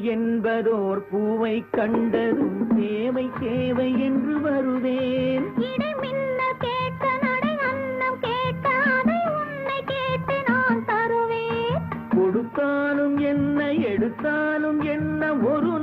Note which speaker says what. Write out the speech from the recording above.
Speaker 1: என்பதோர் பூவை கண்டதும் தேவை தேவை என்று வருவேன்.
Speaker 2: இடைமின்ன கேட்க நடை அன்னம் கேட்க அதை உன்னை கேட்டு நான் தருவேன்.
Speaker 1: கொடுத்தாலும் என்ன எடுத்தாலும் என்ன ஒரு